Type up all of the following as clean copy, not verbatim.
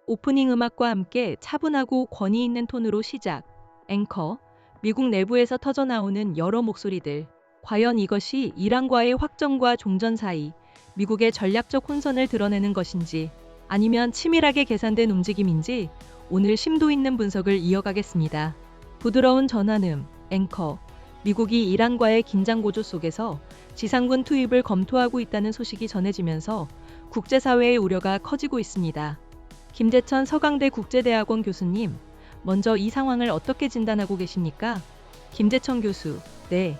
오프닝 음악과 함께 차분하고 권위 있는 톤으로 시작. 앵커, 미국 내부에서 터져나오는 여러 목소리들. 과연 이것이 이란과의 확정과 종전 사이 미국의 전략적 혼선을 드러내는 것인지 아니면 치밀하게 계산된 움직임인지 오늘 심도 있는 분석을 이어가겠습니다. 부드러운 전환음, 앵커. 미국이 이란과의 긴장 고조 속에서 지상군 투입을 검토하고 있다는 소식이 전해지면서 국제사회의 우려가 커지고 있습니다. 김재천 서강대 국제대학원 교수님, 먼저 이 상황을 어떻게 진단하고 계십니까? 김재천 교수, 네.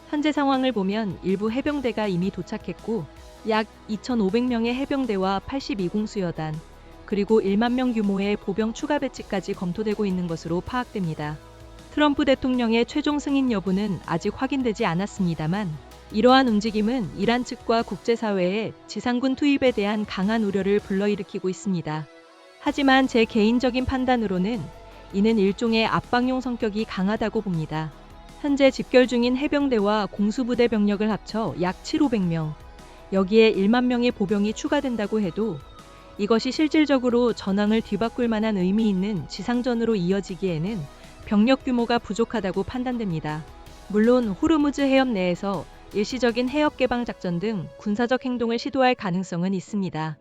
현재 상황을 보면 일부 해병대가 이미 도착했고 약 2,500명의 해병대와 82공 수여단, 그리고 1만 명 규모의 보병 추가 배치까지 검토되고 있는 것으로 파악됩니다. 트럼프 대통령의 최종 승인 여부는 아직 확인되지 않았습니다만 이러한 움직임은 이란 측과 국제사회의 지상군 투입에 대한 강한 우려를 불러일으키고 있습니다. 하지만 제 개인적인 판단으로는 이는 일종의 압박용 성격이 강하다고 봅니다. 현재 집결 중인 해병대와 공수부대 병력을 합쳐 약 7,500명, 여기에 1만 명의 보병이 추가된다고 해도 이것이 실질적으로 전황을 뒤바꿀 만한 의미 있는 지상전으로 이어지기에는 병력 규모가 부족하다고 판단됩니다. 물론 호르무즈 해협 내에서 일시적인 해협 개방 작전 등 군사적 행동을 시도할 가능성은 있습니다.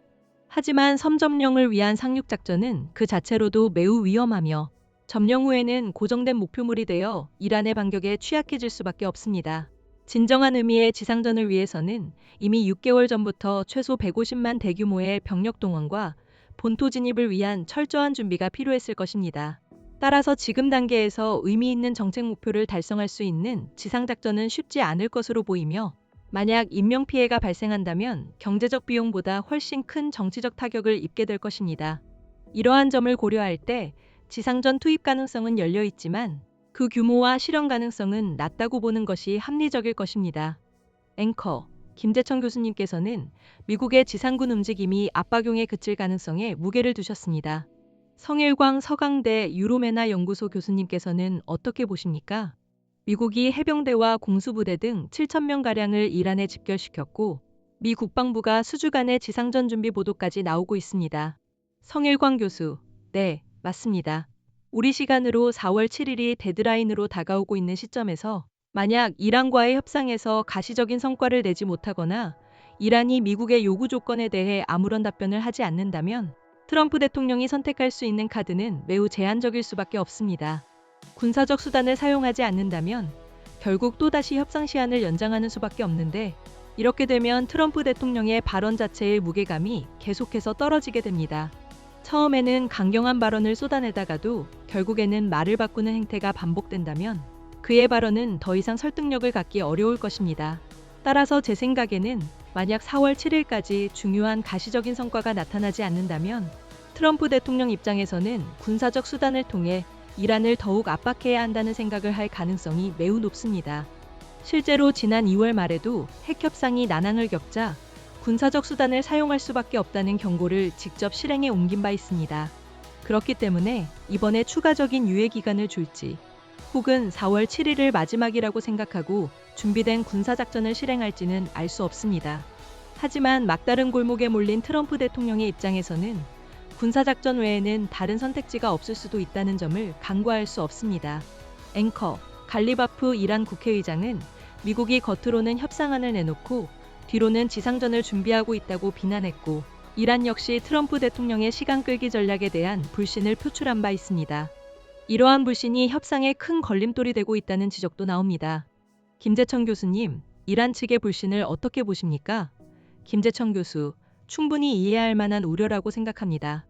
하지만 섬 점령을 위한 상륙 작전은 그 자체로도 매우 위험하며 점령 후에는 고정된 목표물이 되어 이란의 반격에 취약해질 수밖에 없습니다. 진정한 의미의 지상전을 위해서는 이미 6개월 전부터 최소 150만 대규모의 병력 동원과 본토 진입을 위한 철저한 준비가 필요했을 것입니다. 따라서 지금 단계에서 의미 있는 정책 목표를 달성할 수 있는 지상작전은 쉽지 않을 것으로 보이며 만약 인명피해가 발생한다면 경제적 비용보다 훨씬 큰 정치적 타격을 입게 될 것입니다. 이러한 점을 고려할 때 지상전 투입 가능성은 열려 있지만 그 규모와 실현 가능성은 낮다고 보는 것이 합리적일 것입니다. 앵커, 김재천 교수님께서는 미국의 지상군 움직임이 압박용에 그칠 가능성에 무게를 두셨습니다. 성일광 서강대 유로메나 연구소 교수님께서는 어떻게 보십니까? 미국이 해병대와 공수부대 등 7,000명가량을 이란에 집결시켰고 미 국방부가 수주간의 지상전 준비 보도까지 나오고 있습니다. 성일광 교수, 네, 맞습니다. 우리 시간으로 4월 7일이 데드라인으로 다가오고 있는 시점에서 만약 이란과의 협상에서 가시적인 성과를 내지 못하거나 이란이 미국의 요구 조건에 대해 아무런 답변을 하지 않는다면 트럼프 대통령이 선택할 수 있는 카드는 매우 제한적일 수밖에 없습니다. 군사적 수단을 사용하지 않는다면 결국 또다시 협상 시한을 연장하는 수밖에 없는데 이렇게 되면 트럼프 대통령의 발언 자체의 무게감이 계속해서 떨어지게 됩니다. 처음에는 강경한 발언을 쏟아내다가도 결국에는 말을 바꾸는 행태가 반복된다면 그의 발언은 더 이상 설득력을 갖기 어려울 것입니다. 따라서 제 생각에는 만약 4월 7일까지 중요한 가시적인 성과가 나타나지 않는다면 트럼프 대통령 입장에서는 군사적 수단을 통해 이란을 더욱 압박해야 한다는 생각을 할 가능성이 매우 높습니다. 실제로 지난 2월 말에도 핵협상이 난항을 겪자 군사적 수단을 사용할 수밖에 없다는 경고를 직접 실행에 옮긴 바 있습니다. 그렇기 때문에 이번에 추가적인 유예 기간을 줄지 혹은 4월 7일을 마지막이라고 생각하고 준비된 군사작전을 실행할지는 알 수 없습니다. 하지만 막다른 골목에 몰린 트럼프 대통령의 입장에서는 군사작전 외에는 다른 선택지가 없을 수도 있다는 점을 간과할 수 없습니다. 앵커, 갈리바프 이란 국회의장은 미국이 겉으로는 협상안을 내놓고 뒤로는 지상전을 준비하고 있다고 비난했고 이란 역시 트럼프 대통령의 시간 끌기 전략에 대한 불신을 표출한 바 있습니다. 이러한 불신이 협상에 큰 걸림돌이 되고 있다는 지적도 나옵니다. 김재천 교수님, 이란 측의 불신을 어떻게 보십니까? 김재천 교수, 충분히 이해할 만한 우려라고 생각합니다.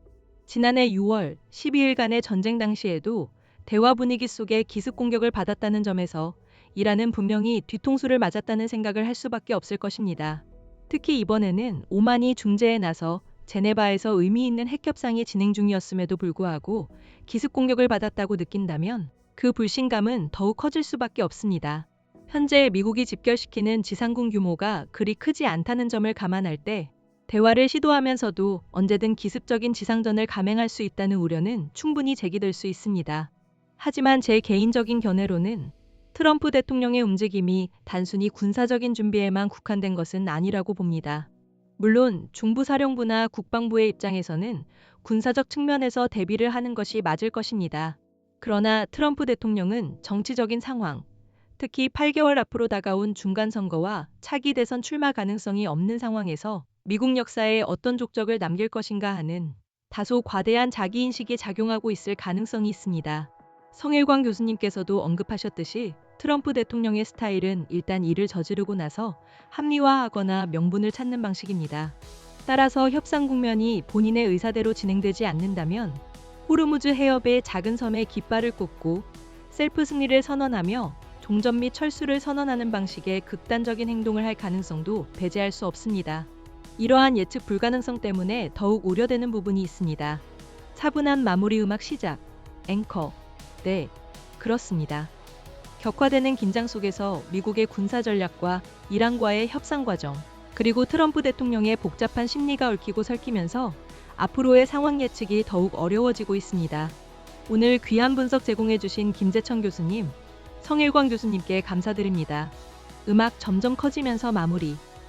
지난해 6월 12일간의 전쟁 당시에도 대화 분위기 속에 기습 공격을 받았다는 점에서 이란은 분명히 뒤통수를 맞았다는 생각을 할 수밖에 없을 것입니다. 특히 이번에는 오만이 중재에 나서 제네바에서 의미 있는 핵협상이 진행 중이었음에도 불구하고 기습 공격을 받았다고 느낀다면 그 불신감은 더욱 커질 수밖에 없습니다. 현재 미국이 집결시키는 지상군 규모가 그리 크지 않다는 점을 감안할 때 대화를 시도하면서도 언제든 기습적인 지상전을 감행할 수 있다는 우려는 충분히 제기될 수 있습니다. 하지만 제 개인적인 견해로는 트럼프 대통령의 움직임이 단순히 군사적인 준비에만 국한된 것은 아니라고 봅니다. 물론 중부사령부나 국방부의 입장에서는 군사적 측면에서 대비를 하는 것이 맞을 것입니다. 그러나 트럼프 대통령은 정치적인 상황, 특히 8개월 앞으로 다가온 중간선거와 차기 대선 출마 가능성이 없는 상황에서 미국 역사에 어떤 족적을 남길 것인가 하는 다소 과대한 자기인식이 작용하고 있을 가능성이 있습니다. 성일광 교수님께서도 언급하셨듯이 트럼프 대통령의 스타일은 일단 일을 저지르고 나서 합리화하거나 명분을 찾는 방식입니다. 따라서 협상 국면이 본인의 의사대로 진행되지 않는다면 호르무즈 해협의 작은 섬에 깃발을 꽂고 셀프 승리를 선언하며 종전 및 철수를 선언하는 방식의 극단적인 행동을 할 가능성도 배제할 수 없습니다. 이러한 예측 불가능성 때문에 더욱 우려되는 부분이 있습니다. 차분한 마무리 음악 시작. 앵커. 네, 그렇습니다. 격화되는 긴장 속에서 미국의 군사 전략과 이란과의 협상 과정, 그리고 트럼프 대통령의 복잡한 심리가 얽히고 설키면서 앞으로의 상황 예측이 더욱 어려워지고 있습니다. 오늘 귀한 분석 제공해주신 김재천 교수님, 성일광 교수님께 감사드립니다. 음악 점점 커지면서 마무리.